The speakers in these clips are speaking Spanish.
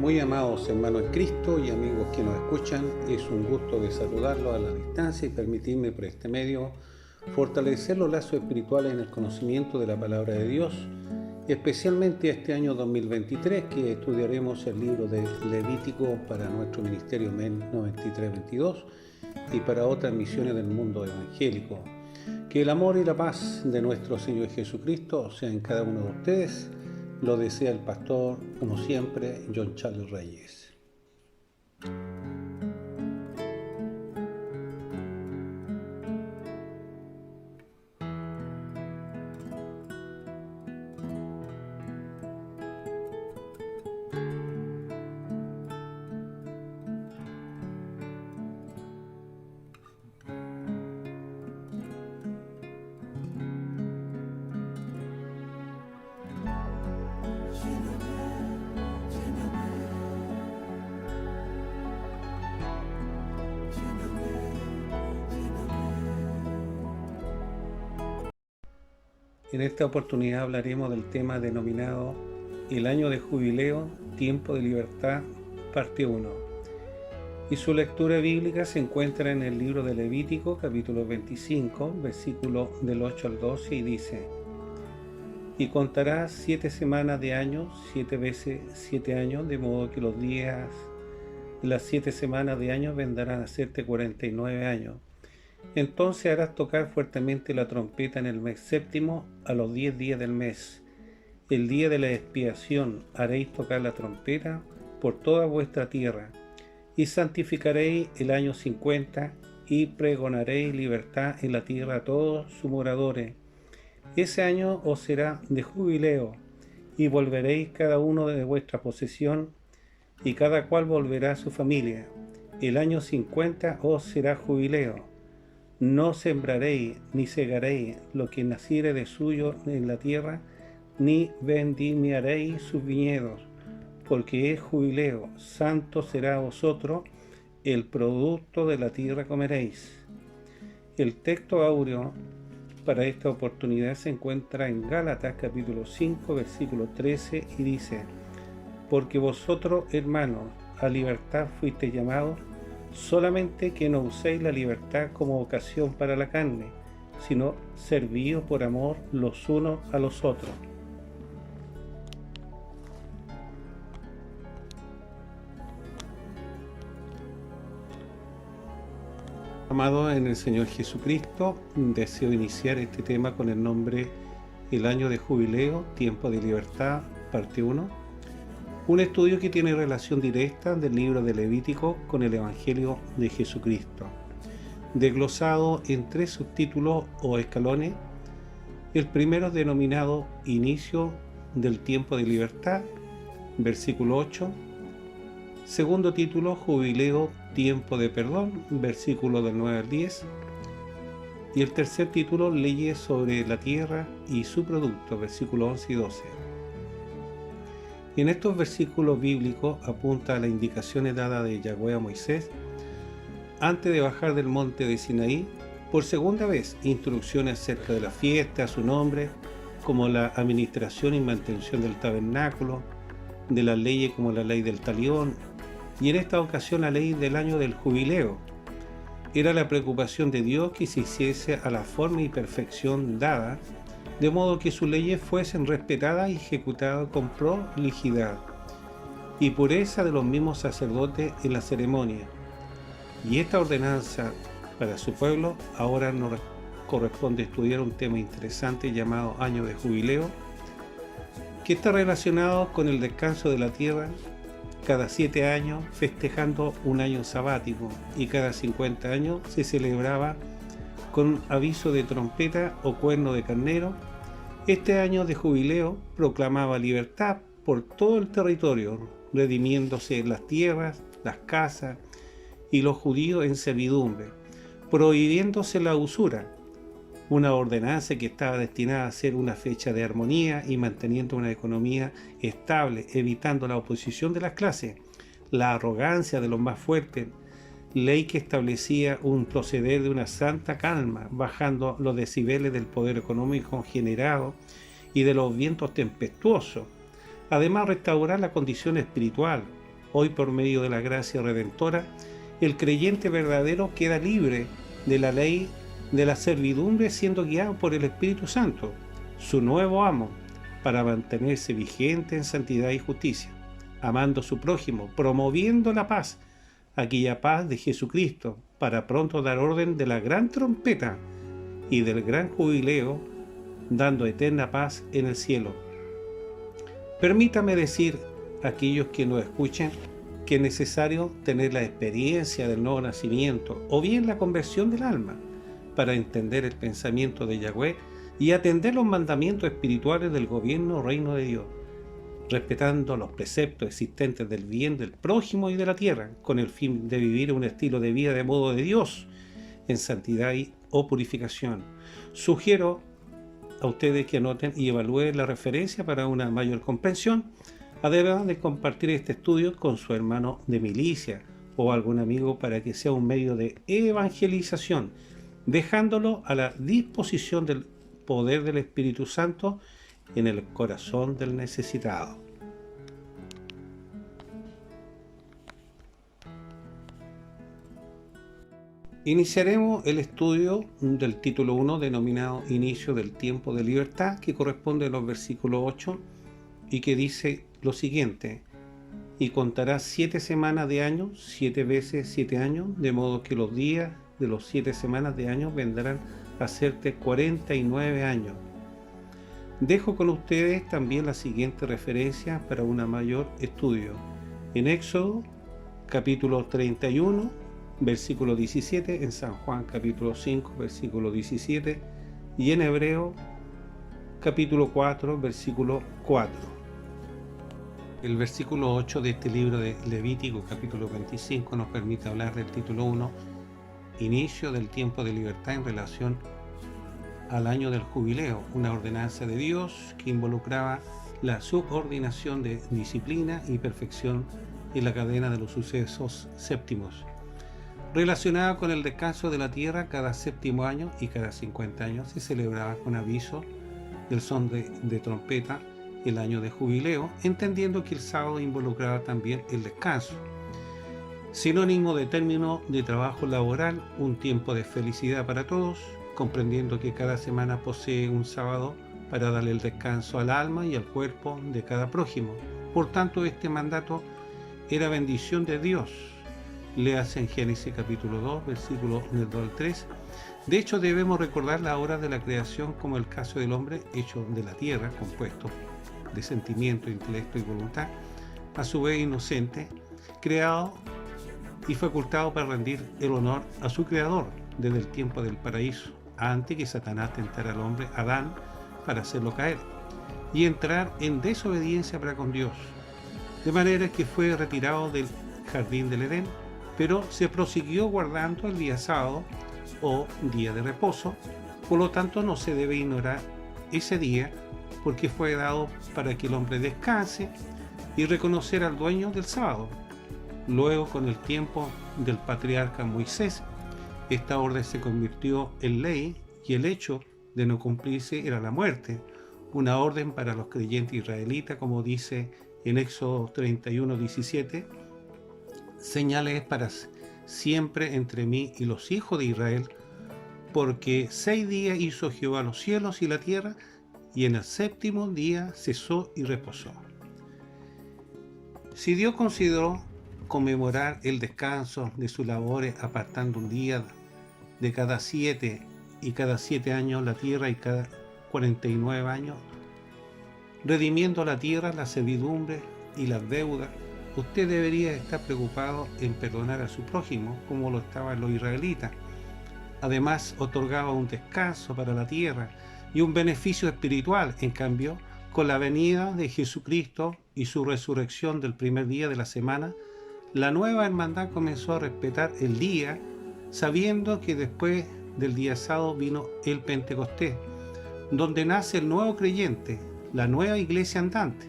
Muy amados hermanos en Cristo y amigos que nos escuchan, es un gusto de saludarlos a la distancia y permitirme por este medio fortalecer los lazos espirituales en el conocimiento de la palabra de Dios, especialmente este año 2023 que estudiaremos el libro de Levítico para nuestro ministerio MEN 9322 y para otras misiones del mundo evangélico. Que el amor y la paz de nuestro Señor Jesucristo sean en cada uno de ustedes. Lo desea el pastor, como siempre, John Charles Reyes. En esta oportunidad hablaremos del tema denominado El año de jubileo, tiempo de libertad, parte 1. Y su lectura bíblica se encuentra en el libro de Levítico, capítulo 25, versículo del 8 al 12, y dice: Y contarás 7 semanas de años, 7 veces 7 años, de modo que los días de las 7 semanas de años vendrán a hacerte 49 años. Entonces harás tocar fuertemente la trompeta en el mes séptimo a los 10 días del mes. El día de la expiación haréis tocar la trompeta por toda vuestra tierra, y santificaréis el año 50, y pregonaréis libertad en la tierra a todos sus moradores. Ese año os será de jubileo, y volveréis cada uno de vuestra posesión, y cada cual volverá a su familia. El año 50 os será jubileo. No sembraréis ni segaréis lo que naciere de suyo en la tierra, ni vendimiaréis sus viñedos, porque es jubileo, santo será a vosotros, el producto de la tierra comeréis. El texto áureo para esta oportunidad se encuentra en Gálatas capítulo 5 versículo 13 y dice: Porque vosotros, hermanos, a libertad fuisteis llamados, solamente que no uséis la libertad como ocasión para la carne, sino servíos por amor los unos a los otros. Amado en el Señor Jesucristo, deseo iniciar este tema con el nombre El año de jubileo, tiempo de libertad, parte 1. Un estudio que tiene relación directa del libro de Levítico con el Evangelio de Jesucristo, desglosado en 3 subtítulos o escalones. El primero denominado Inicio del tiempo de libertad, versículo 8. Segundo título, Jubileo, tiempo de perdón, versículo del 9 al 10. Y el tercer título, Leyes sobre la tierra y su producto, versículos 11 y 12. En estos versículos bíblicos apunta a las indicaciones dadas de Yahweh a Moisés antes de bajar del monte de Sinaí. Por segunda vez, instrucciones acerca de la fiesta, su nombre, como la administración y mantención del tabernáculo, de las leyes como la ley del talión, y en esta ocasión la ley del año del jubileo. Era la preocupación de Dios que se hiciese a la forma y perfección dada, de modo que sus leyes fuesen respetadas y ejecutadas con prolijidad y pureza de los mismos sacerdotes en la ceremonia. Y esta ordenanza para su pueblo ahora nos corresponde estudiar un tema interesante llamado año de jubileo, que está relacionado con el descanso de la tierra cada 7 años, festejando un año sabático, y cada 50 años se celebraba con aviso de trompeta o cuerno de carnero. Este año de jubileo proclamaba libertad por todo el territorio, redimiéndose las tierras, las casas y los judíos en servidumbre, prohibiéndose la usura, una ordenanza que estaba destinada a ser una fecha de armonía y manteniendo una economía estable, evitando la oposición de las clases, la arrogancia de los más fuertes, ley que establecía un proceder de una santa calma, bajando los decibeles del poder económico generado y de los vientos tempestuosos. Además, restaurar la condición espiritual, Hoy, por medio de la gracia redentora, el creyente verdadero queda libre de la ley de la servidumbre, siendo guiado por el Espíritu Santo, su nuevo amo, para mantenerse vigente en santidad y justicia, amando a su prójimo, promoviendo la paz, aquella paz de Jesucristo, para pronto dar orden de la gran trompeta y del gran jubileo, dando eterna paz en el cielo. Permítame decir a aquellos que nos escuchen que es necesario tener la experiencia del nuevo nacimiento o bien la conversión del alma para entender el pensamiento de Yahweh y atender los mandamientos espirituales del gobierno o reino de Dios, respetando los preceptos existentes del bien del prójimo y de la tierra, con el fin de vivir un estilo de vida de modo de Dios, en santidad o purificación. Sugiero a ustedes que anoten y evalúen la referencia para una mayor comprensión, además de compartir este estudio con su hermano de milicia o algún amigo para que sea un medio de evangelización, dejándolo a la disposición del poder del Espíritu Santo en el corazón del necesitado. Iniciaremos el estudio del título 1 denominado Inicio del Tiempo de Libertad, que corresponde a los versículos 8 y que dice lo siguiente: y contarás 7 semanas de años, 7 veces 7 años, de modo que los días de los 7 semanas de años vendrán a hacerte 49 años. Dejo con ustedes también la siguiente referencia para un mayor estudio. En Éxodo, capítulo 31, versículo 17, en San Juan, capítulo 5, versículo 17, y en Hebreo, capítulo 4, versículo 4. El versículo 8 de este libro de Levítico, capítulo 25, nos permite hablar del título 1, Inicio del Tiempo de Libertad en relación al año del jubileo, una ordenanza de Dios que involucraba la subordinación de disciplina y perfección en la cadena de los sucesos séptimos, relacionada con el descanso de la tierra. Cada séptimo año y cada 50 años se celebraba con aviso del son de trompeta el año de jubileo, entendiendo que el sábado involucraba también el descanso, sinónimo de término de trabajo laboral, un tiempo de felicidad para todos, comprendiendo que cada semana posee un sábado para darle el descanso al alma y al cuerpo de cada prójimo. Por tanto, este mandato era bendición de Dios. Léase en Génesis capítulo 2, versículos del 2 al 3. De hecho, debemos recordar la obra de la creación como el caso del hombre hecho de la tierra, compuesto de sentimiento, intelecto y voluntad, a su vez inocente, creado y facultado para rendir el honor a su creador desde el tiempo del paraíso, antes que Satanás tentara al hombre Adán para hacerlo caer y entrar en desobediencia para con Dios, de manera que fue retirado del jardín del Edén, pero se prosiguió guardando el día sábado o día de reposo. Por lo tanto, no se debe ignorar ese día, porque fue dado para que el hombre descanse y reconocer al dueño del sábado. Luego, con el tiempo del patriarca Moisés, esta orden se convirtió en ley y el hecho de no cumplirse era la muerte, una orden para los creyentes israelitas, como dice en Éxodo 31, 17, señales para siempre entre mí y los hijos de Israel, porque 6 días hizo Jehová los cielos y la tierra, y en el séptimo día cesó y reposó. Si Dios consideró conmemorar el descanso de sus labores apartando un día de cada 7 y cada 7 años la tierra y cada 49 años, redimiendo la tierra, la servidumbre y las deudas, usted debería estar preocupado en perdonar a su prójimo como lo estaban los israelitas. Además, otorgaba un descanso para la tierra y un beneficio espiritual. En cambio, con la venida de Jesucristo y su resurrección del primer día de la semana, la nueva hermandad comenzó a respetar el día, sabiendo que después del día sábado vino el Pentecostés, donde nace el nuevo creyente, la nueva iglesia andante.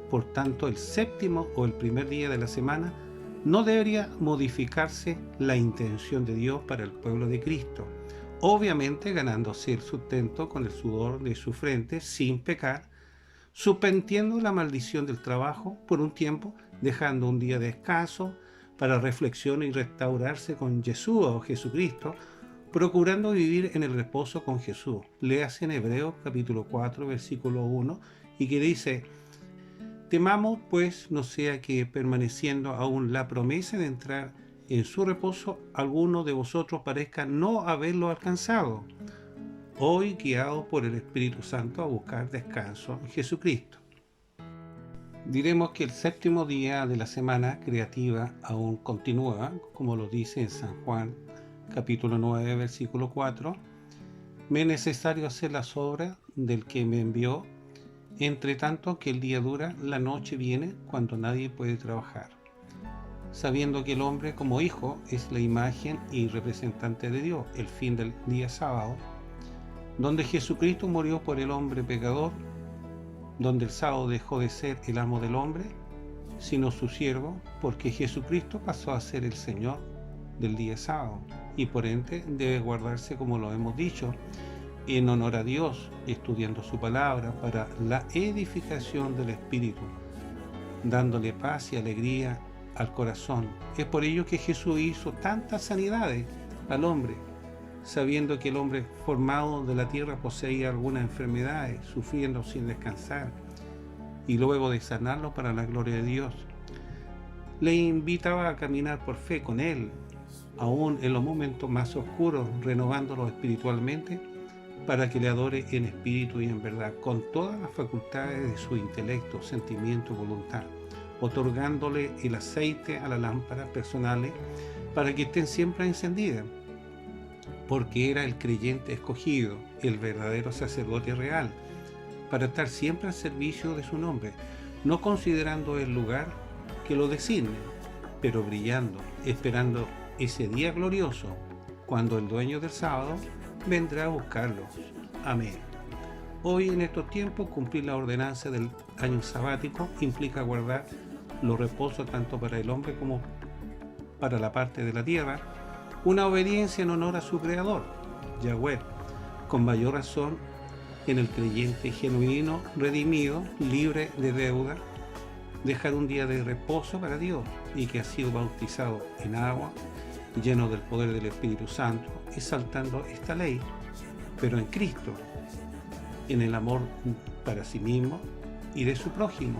Por tanto, el séptimo o el primer día de la semana no debería modificarse la intención de Dios para el pueblo de Cristo, obviamente ganándose el sustento con el sudor de su frente sin pecar, suspendiendo la maldición del trabajo por un tiempo, dejando un día de descanso para reflexión y restaurarse con Yeshua o Jesucristo, procurando vivir en el reposo con Jesús. Léase en Hebreos capítulo 4, versículo 1, y que dice: temamos pues no sea que permaneciendo aún la promesa de entrar en su reposo, alguno de vosotros parezca no haberlo alcanzado, hoy guiados por el Espíritu Santo a buscar descanso en Jesucristo. Diremos que el séptimo día de la semana creativa aún continúa, como lo dice en San Juan capítulo 9, versículo 4. Me es necesario hacer las obras del que me envió, entre tanto que el día dura, la noche viene cuando nadie puede trabajar. Sabiendo que el hombre como hijo es la imagen y representante de Dios, el fin del día sábado, donde Jesucristo murió por el hombre pecador, donde el sábado dejó de ser el amo del hombre, sino su siervo, porque Jesucristo pasó a ser el Señor del día sábado, y por ende debe guardarse, como lo hemos dicho, en honor a Dios, estudiando su palabra para la edificación del espíritu, dándole paz y alegría al corazón. Es por ello que Jesús hizo tantas sanidades al hombre, sabiendo que el hombre formado de la tierra poseía algunas enfermedades, sufriendo sin descansar, y luego de sanarlo para la gloria de Dios, le invitaba a caminar por fe con él, aún en los momentos más oscuros, renovándolo espiritualmente, para que le adore en espíritu y en verdad, con todas las facultades de su intelecto, sentimiento y voluntad, otorgándole el aceite a las lámparas personales para que estén siempre encendidas, porque era el creyente escogido, el verdadero sacerdote real, para estar siempre al servicio de su nombre, no considerando el lugar que lo designe, pero brillando, esperando ese día glorioso, cuando el dueño del sábado vendrá a buscarlos. Amén. Hoy, en estos tiempos, cumplir la ordenanza del año sabático implica guardar los reposos tanto para el hombre como para la parte de la tierra, una obediencia en honor a su creador, Yahweh, con mayor razón en el creyente genuino, redimido, libre de deuda, dejar un día de reposo para Dios y que ha sido bautizado en agua, lleno del poder del Espíritu Santo, exaltando esta ley, pero en Cristo, en el amor para sí mismo y de su prójimo,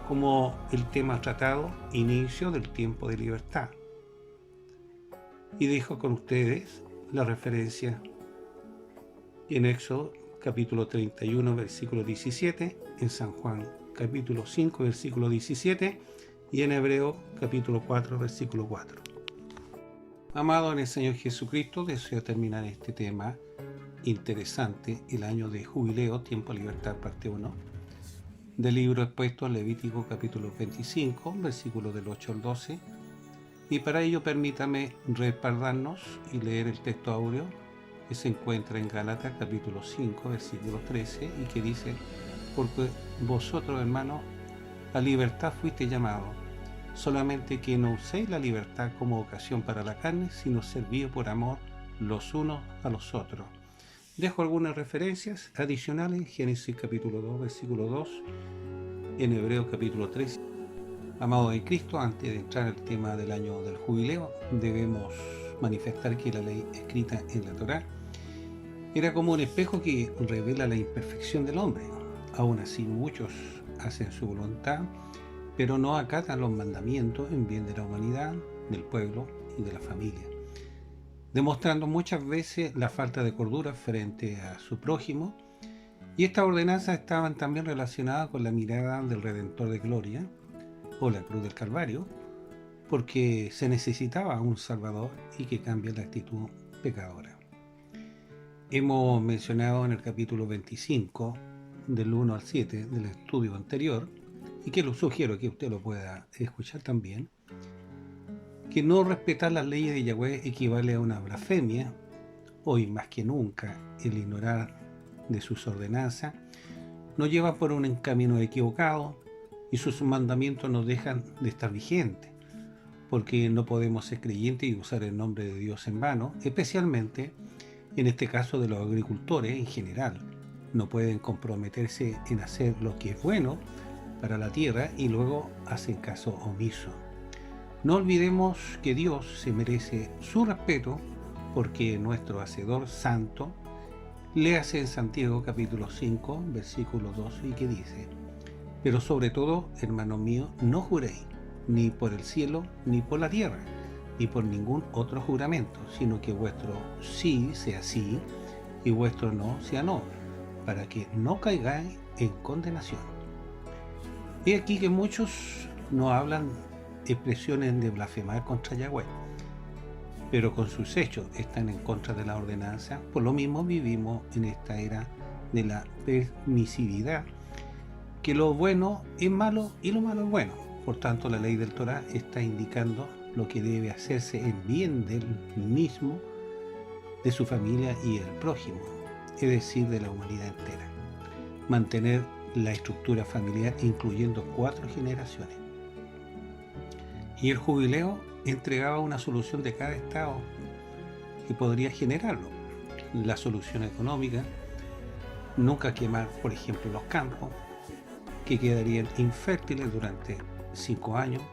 como el tema tratado, inicio del tiempo de libertad. Y dejo con ustedes la referencia en Éxodo capítulo 31, versículo 17, en San Juan capítulo 5, versículo 17, y en Hebreo capítulo 4, versículo 4. Amado en el Señor Jesucristo, deseo terminar este tema interesante, el año de jubileo, tiempo de libertad, parte 1, del libro expuesto en Levítico capítulo 25, versículos del 8 al 12, y para ello permítame respaldarnos y leer el texto áureo que se encuentra en Gálatas capítulo 5, versículo 13, y que dice: porque vosotros, hermanos, a libertad fuiste llamados, solamente que no uséis la libertad como ocasión para la carne, sino servíos por amor los unos a los otros. Dejo algunas referencias adicionales en Génesis capítulo 2, versículo 2, en Hebreos capítulo 3. Amado de Cristo, antes de entrar al tema del año del jubileo, debemos manifestar que la ley escrita en la Torá era como un espejo que revela la imperfección del hombre. Aún así, muchos hacen su voluntad, pero no acatan los mandamientos en bien de la humanidad, del pueblo y de la familia, demostrando muchas veces la falta de cordura frente a su prójimo. Y estas ordenanzas estaban también relacionadas con la mirada del Redentor de Gloria, o la cruz del Calvario, porque se necesitaba un Salvador y que cambie la actitud pecadora. Hemos mencionado en el capítulo 25, del 1 al 7 del estudio anterior, y que lo sugiero que usted lo pueda escuchar también, que no respetar las leyes de Yahweh equivale a una blasfemia. Hoy más que nunca el ignorar de sus ordenanzas nos lleva por un camino equivocado y sus mandamientos nos dejan de estar vigentes, porque no podemos ser creyentes y usar el nombre de Dios en vano, especialmente en este caso de los agricultores en general. no pueden comprometerse en hacer lo que es bueno para la tierra y luego hacen caso omiso. No olvidemos que Dios se merece su respeto porque nuestro Hacedor Santo. Léase en Santiago capítulo 5, versículo 2, y que dice: pero sobre todo, hermanos míos, no juréis, ni por el cielo, ni por la tierra, ni por ningún otro juramento, sino que vuestro sí sea sí, y vuestro no sea no, para que no caigáis en condenación. He aquí que muchos no hablan expresiones de blasfemar contra Yahweh, pero con sus hechos están en contra de la ordenanza. Por lo mismo vivimos en esta era de la permisividad, que lo bueno es malo y lo malo es bueno. Por tanto, la ley del Torá está indicando lo que debe hacerse en bien del mismo, de su familia y el prójimo, es decir, de la humanidad entera. Mantener la estructura familiar incluyendo 4 generaciones. Y el jubileo entregaba una solución de cada estado que podría generarlo. La solución económica: nunca quemar, por ejemplo, los campos, que quedarían infértiles durante 5 años,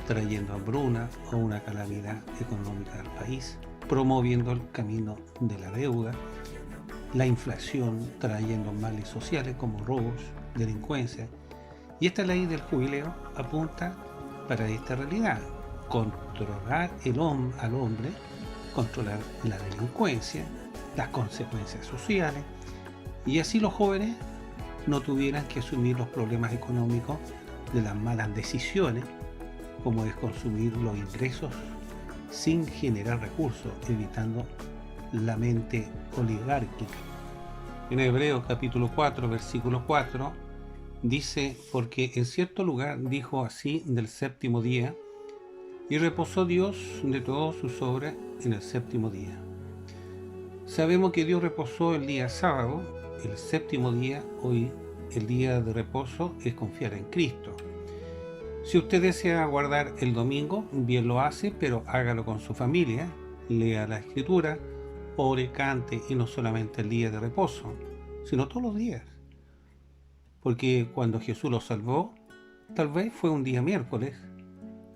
trayendo hambruna o una calamidad económica al país, promoviendo el camino de la deuda, la inflación, trayendo males sociales como robos, delincuencia. Y esta ley del jubileo apunta para esta realidad: controlar al hombre, controlar la delincuencia, las consecuencias sociales, y así los jóvenes no tuvieran que asumir los problemas económicos de las malas decisiones, como es consumir los ingresos sin generar recursos, evitando la mente oligárquica. En Hebreos capítulo 4, versículo 4, dice: porque en cierto lugar dijo así del séptimo día, y reposó Dios de todas sus obras en el séptimo día. Sabemos que Dios reposó el día sábado, el séptimo día. Hoy el día de reposo es confiar en Cristo. Si usted desea guardar el domingo, bien lo hace, pero hágalo con su familia, lea la Escritura, ore, cante, y no solamente el día de reposo, sino todos los días. Porque cuando Jesús lo salvó, tal vez fue un día miércoles.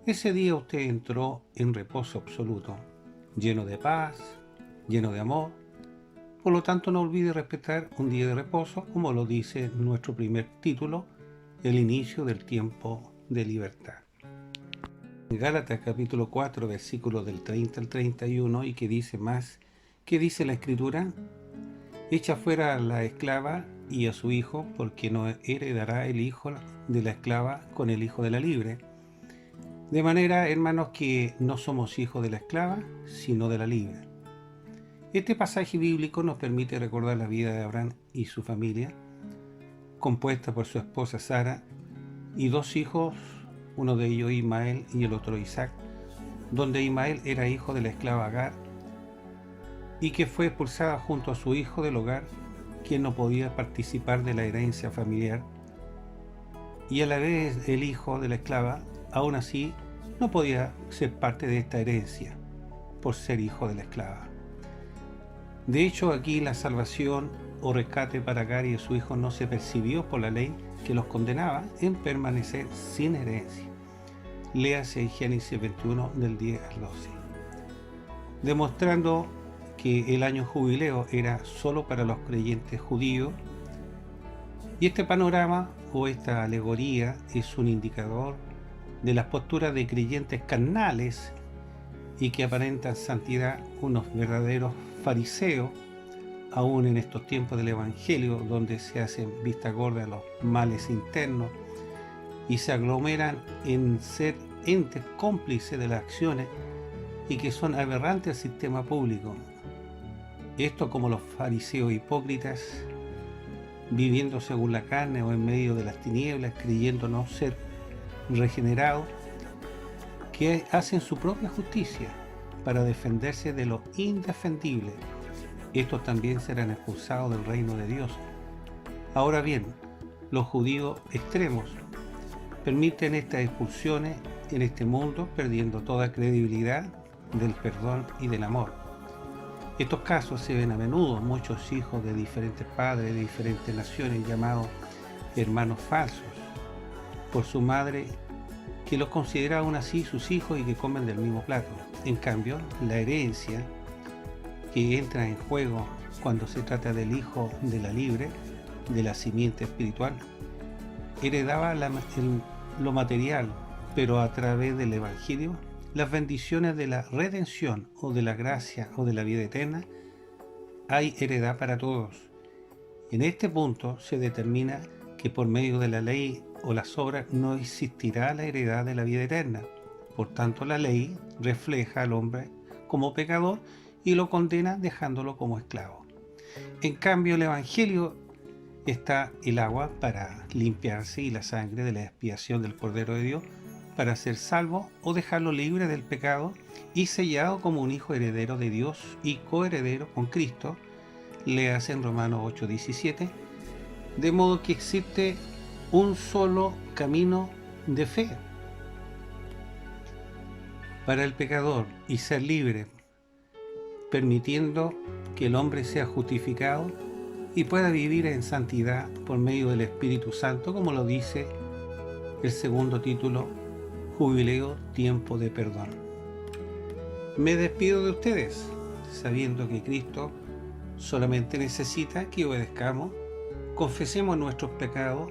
Ese día usted entró en reposo absoluto, lleno de paz, lleno de amor. Por lo tanto, no olvide respetar un día de reposo, como lo dice nuestro primer título, el inicio del tiempo de libertad. En Gálatas capítulo 4, versículos del 30 al 31, y que dice más: ¿qué dice la Escritura? Echa fuera a la esclava y a su hijo, porque no heredará el hijo de la esclava con el hijo de la libre. De manera, hermanos, que no somos hijos de la esclava, sino de la libre. Este pasaje bíblico nos permite recordar la vida de Abraham y su familia, compuesta por su esposa Sara y 2 hijos, uno de ellos Ismael y el otro Isaac, donde Ismael era hijo de la esclava Agar, y que fue expulsada junto a su hijo del hogar, quien no podía participar de la herencia familiar, y a la vez el hijo de la esclava, aún así, no podía ser parte de esta herencia, por ser hijo de la esclava. De hecho, aquí la salvación o rescate para Agar y su hijo no se percibió por la ley que los condenaba en permanecer sin herencia. Léase en Génesis 21 del 10 al 12. Demostrando que el año jubileo era solo para los creyentes judíos, y este panorama o esta alegoría es un indicador de las posturas de creyentes carnales y que aparentan santidad, unos verdaderos fariseos, aún en estos tiempos del Evangelio, donde se hacen vista gorda a los males internos y se aglomeran en ser entes cómplices de las acciones y que son aberrantes al sistema público. Esto como los fariseos hipócritas, viviendo según la carne o en medio de las tinieblas, creyendo no ser regenerados, que hacen su propia justicia para defenderse de lo indefendible. Estos también serán expulsados del reino de Dios. Ahora bien, los judíos extremos permiten estas expulsiones en este mundo, perdiendo toda credibilidad del perdón y del amor. Estos casos se ven a menudo, muchos hijos de diferentes padres, de diferentes naciones, llamados hermanos falsos, por su madre, que los considera aún así sus hijos y que comen del mismo plato. En cambio, la herencia que entra en juego cuando se trata del hijo de la libre, de la simiente espiritual, heredaba lo material, pero a través del Evangelio, las bendiciones de la redención o de la gracia o de la vida eterna, hay heredad para todos. En este punto se determina que por medio de la ley o las obras no existirá la heredad de la vida eterna. Por tanto, la ley refleja al hombre como pecador y lo condena dejándolo como esclavo. En cambio, el Evangelio está el agua para limpiarse y la sangre de la expiación del Cordero de Dios para ser salvo o dejarlo libre del pecado y sellado como un hijo heredero de Dios y coheredero con Cristo, léase en Romanos 8:17, de modo que existe un solo camino de fe para el pecador y ser libre, permitiendo que el hombre sea justificado y pueda vivir en santidad por medio del Espíritu Santo, como lo dice el segundo título, Jubileo, tiempo de perdón. Me despido de ustedes, sabiendo que Cristo solamente necesita que obedezcamos, confesemos nuestros pecados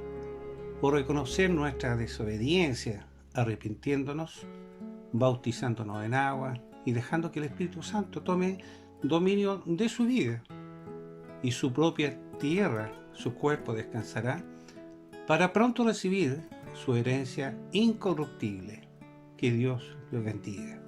o reconocer nuestra desobediencia, arrepintiéndonos, bautizándonos en agua y dejando que el Espíritu Santo tome dominio de su vida y su propia tierra, su cuerpo descansará para pronto recibir su herencia incorruptible. Que Dios los bendiga.